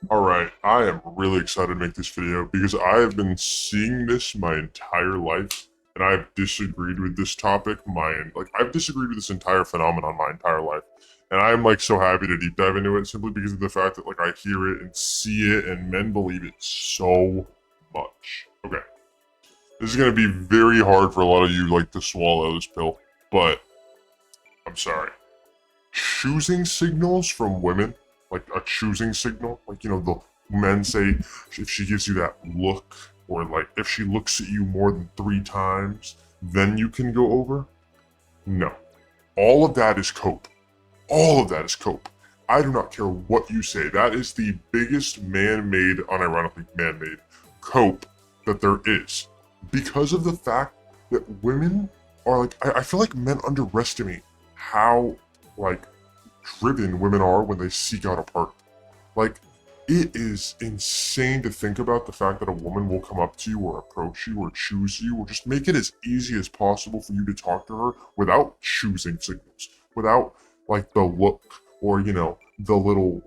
Alright, I am really excited to make this video because I have been seeing this my entire life and I've disagreed with this topic I've disagreed with this entire phenomenon my entire life. And I'm so happy to deep dive into it simply because of the fact that I hear it and see it and men believe it so much. Okay. This is gonna be very hard for a lot of you to swallow this pill, but I'm sorry. Choosing signals from women, like a choosing signal, the men say if she gives you that look, or if she looks at you more than 3 times, then you can go over. No. All of that is cope. All of that is cope. I do not care what you say. That is the biggest man-made, unironically man-made, cope that there is. Because of the fact that women are I feel like men underestimate how like driven women are when they seek out a partner. Like, it is insane to think about the fact that a woman will come up to you or approach you or choose you or just make it as easy as possible for you to talk to her without choosing signals, without the look or, the little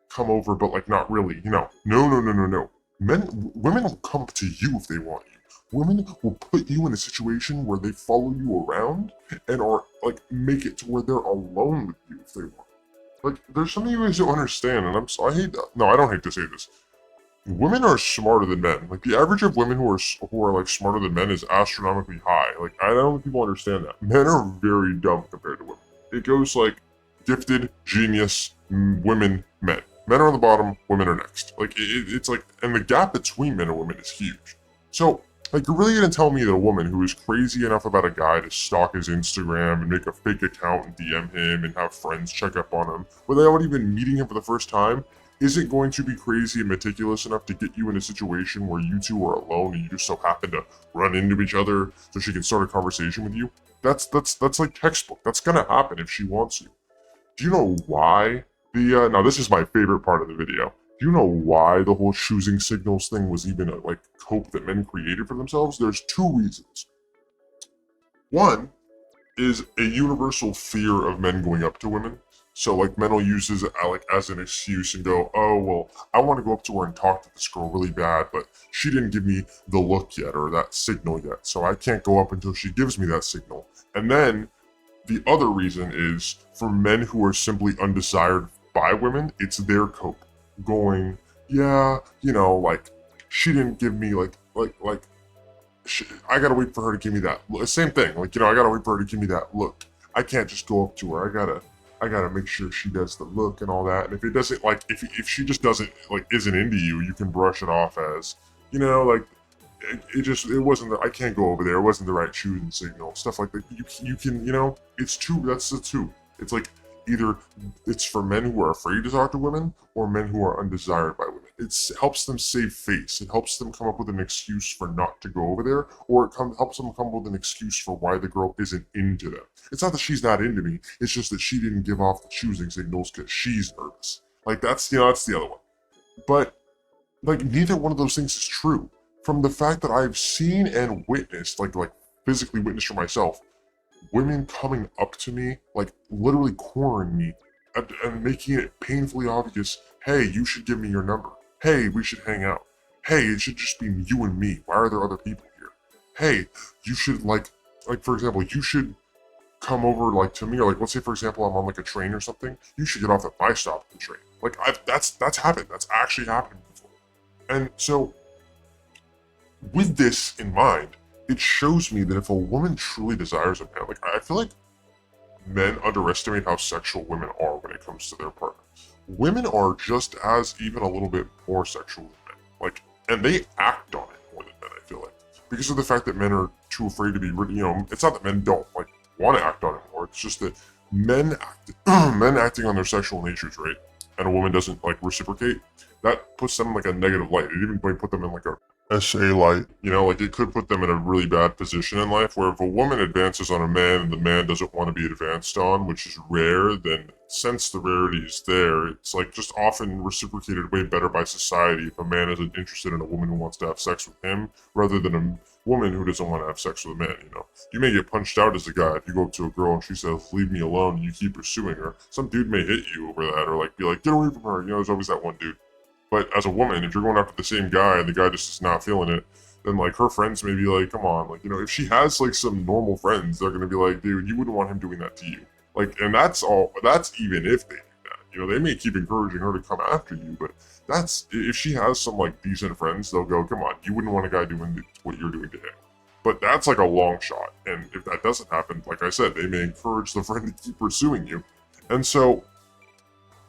come over but not really, No, no, no, no, no. Women will come to you if they want you. Women will put you in a situation where they follow you around and are make it to where they're alone with you if they want. There's something you guys don't understand, and I hate that. No, I don't hate to say this. Women are smarter than men. The average of women who are smarter than men is astronomically high. I don't think people understand that. Men are very dumb compared to women. It goes gifted, genius, women, men. Men are on the bottom, women are next. It's and the gap between men and women is huge. So you're really gonna tell me that a woman who is crazy enough about a guy to stalk his Instagram and make a fake account and DM him and have friends check up on him without even meeting him for the first time isn't going to be crazy and meticulous enough to get you in a situation where you two are alone and you just so happen to run into each other so she can start a conversation with you? That's like textbook. That's gonna happen if she wants you. Do you know why now this is my favorite part of the video. Do you know why the whole choosing signals thing was even a cope that men created for themselves? There's 2 reasons. One is a universal fear of men going up to women. So men will use this as an excuse and go, oh well, I want to go up to her and talk to this girl really bad, but she didn't give me the look yet or that signal yet, so I can't go up until she gives me that signal. And then the other reason is for men who are simply undesired by women, it's their cope. Going, yeah, she didn't give me I gotta wait for her to give me that. Same thing, I gotta wait for her to give me that look. I can't just go up to her. I gotta make sure she does the look and all that. And if it doesn't, if she just doesn't isn't into you, you can brush it off as, it wasn't I can't go over there. It wasn't the right choosing signal. Stuff like that. You can it's two. That's the two. It's either it's for men who are afraid to talk to women or men who are undesired by women. It helps them save face. It helps them come up with an excuse for not to go over there, or helps them come up with an excuse for why the girl isn't into them. It's not that she's not into me. It's just that she didn't give off the choosing signals because she's nervous. That's the other one. But neither one of those things is true. From the fact that I've seen and witnessed, physically witnessed for myself, women coming up to me, literally cornering me, and making it painfully obvious, hey, you should give me your number. Hey, we should hang out. Hey, it should just be you and me. Why are there other people here? Hey, you should for example, you should come over to me, or let's say for example I'm on a train or something, you should get off at my stop of the train. That's happened. That's actually happened before. And so with this in mind, it shows me that if a woman truly desires a man, I feel like men underestimate how sexual women are when it comes to their partner. Women are just as even a little bit more sexual than men. And they act on it more than men, I feel like. Because of the fact that men are too afraid to be, it's not that men don't want to act on it more. It's just that men men acting on their sexual natures, right? And a woman doesn't reciprocate. That puts them in a negative light. It even might put them in a SA light. It could put them in a really bad position in life where if a woman advances on a man and the man doesn't want to be advanced on, which is rare, then since the rarity is there, it's just often reciprocated way better by society if a man isn't interested in a woman who wants to have sex with him rather than a woman who doesn't want to have sex with a man, You may get punched out as a guy if you go up to a girl and she says, leave me alone, and you keep pursuing her. Some dude may hit you over that or be like, get away from her. There's always that one dude. But as a woman, if you're going after the same guy and the guy just is not feeling it, then like her friends may be like, come on, like, you know, if she has like some normal friends, they're gonna be like, dude, you wouldn't want him doing that to you. Like, and that's all. That's even if they do that. You know, they may keep encouraging her to come after you, but that's if she has some like decent friends, they'll go, come on, you wouldn't want a guy doing what you're doing to him. But that's like a long shot, and if that doesn't happen, like I said, they may encourage the friend to keep pursuing you. And so,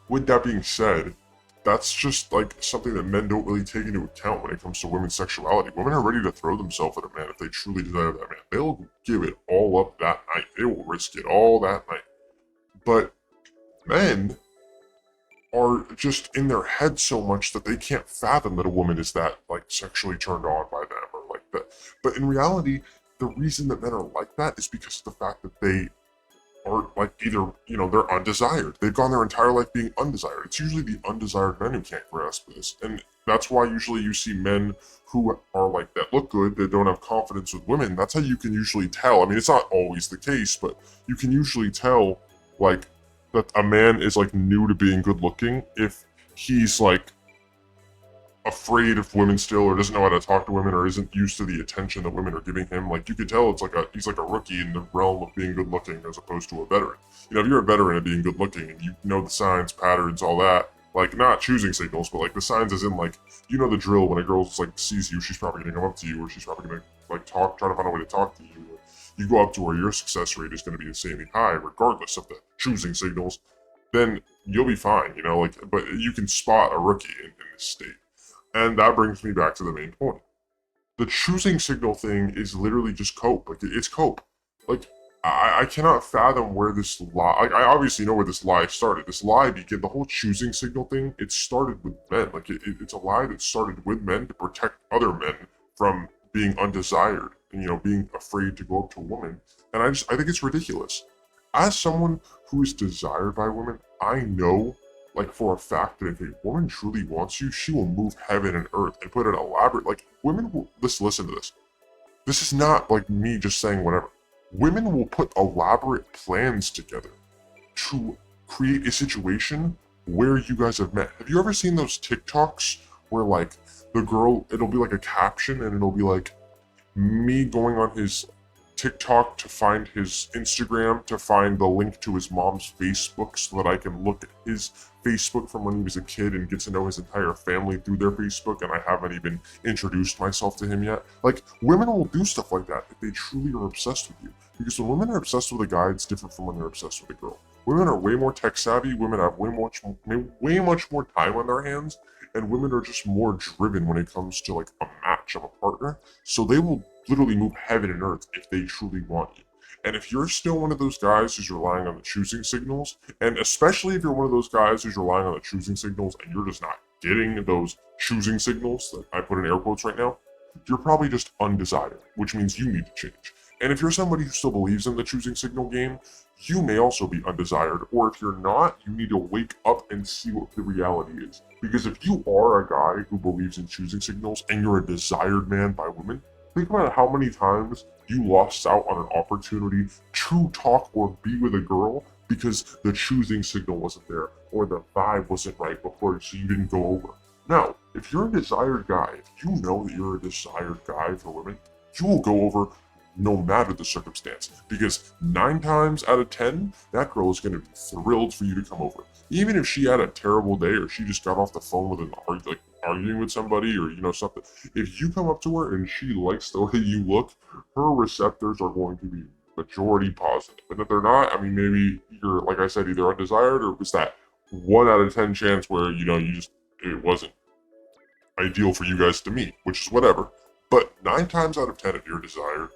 with that being said, that's just like something that men don't really take into account when it comes to women's sexuality. Women are ready to throw themselves at a man if they truly desire that man. They'll give it all up that night. They will risk it all that night. But men are just in their head so much that they can't fathom that a woman is that like sexually turned on by them or like that. But in reality, the reason that men are like that is because of the fact that they are like either, you know, they're undesired. They've gone their entire life being undesired. It's usually the undesired men who can't grasp this. And that's why usually you see men who are like that look good, that don't have confidence with women. That's how you can usually tell. I mean, it's not always the case, but you can usually tell like that a man is like new to being good looking if he's like afraid of women still, or doesn't know how to talk to women, or isn't used to the attention that women are giving him. Like you could tell it's like he's like a rookie in the realm of being good looking as opposed to a veteran. You know, if you're a veteran at being good looking and you know the signs, patterns, all that, like not choosing signals, but like the signs as in like, you know the drill. When a girl like sees you, she's probably gonna come up to you, or she's probably gonna like try to find a way to talk to you. Or you go up to where your success rate is gonna be insanely high, regardless of the choosing signals, then you'll be fine, you know, like, but you can spot a rookie in this state. And that brings me back to the main point. The choosing signal thing is literally just cope. Like, it's cope. Like, I cannot fathom where this lie, like, I obviously know where this lie started. This lie began, the whole choosing signal thing, it started with men. Like, it's a lie that started with men to protect other men from being undesired and, you know, being afraid to go up to a woman. And I think it's ridiculous. As someone who is desired by women, I know like for a fact that if a woman truly wants you, she will move heaven and earth and put an elaborate, like women will, listen to this. This is not like me just saying whatever. Women will put elaborate plans together to create a situation where you guys have met. Have you ever seen those TikToks where like the girl, it'll be like a caption and it'll be like me going on his TikTok to find his Instagram, to find the link to his mom's Facebook so that I can look at his Facebook from when he was a kid and get to know his entire family through their Facebook, and I haven't even introduced myself to him yet. Like, women will do stuff like that if they truly are obsessed with you. Because when women are obsessed with a guy, it's different from when they're obsessed with a girl. Women are way more tech savvy, women have way much more time on their hands, and women are just more driven when it comes to like a match of a partner. So they will literally move heaven and earth if they truly want you. And if you're still one of those guys who's relying on the choosing signals, and especially if you're one of those guys who's relying on the choosing signals and you're just not getting those choosing signals that I put in air quotes right now, you're probably just undesired, which means you need to change. And if you're somebody who still believes in the choosing signal game, you may also be undesired. Or if you're not, you need to wake up and see what the reality is. Because if you are a guy who believes in choosing signals and you're a desired man by women, think about how many times you lost out on an opportunity to talk or be with a girl because the choosing signal wasn't there or the vibe wasn't right before, so you didn't go over. Now, if you're a desired guy, if you know that you're a desired guy for women, you will go over no matter the circumstance, because 9 times out of 10, that girl is going to be thrilled for you to come over. Even if she had a terrible day or she just got off the phone with arguing with somebody or, you know, something. If you come up to her and she likes the way you look, her receptors are going to be majority positive. And if they're not, I mean, maybe you're, like I said, either undesired or was that 1 out of 10 chance where, you know, it wasn't ideal for you guys to meet, which is whatever. But 9 times out of 10, if you're desired,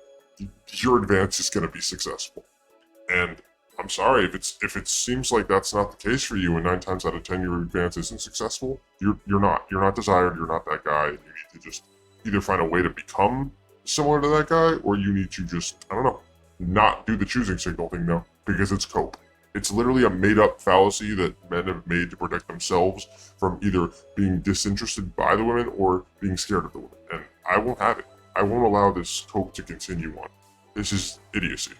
your advance is going to be successful. And I'm sorry if it seems like that's not the case for you, and 9 times out of 10 your advance isn't successful. You're not desired. You're not that guy. And you need to just either find a way to become similar to that guy, or you need to just, I don't know, not do the choosing signal thing now, because it's cope. It's literally a made-up fallacy that men have made to protect themselves from either being disinterested by the women or being scared of the women. And I won't have it. I won't allow this cope to continue on. This is idiocy.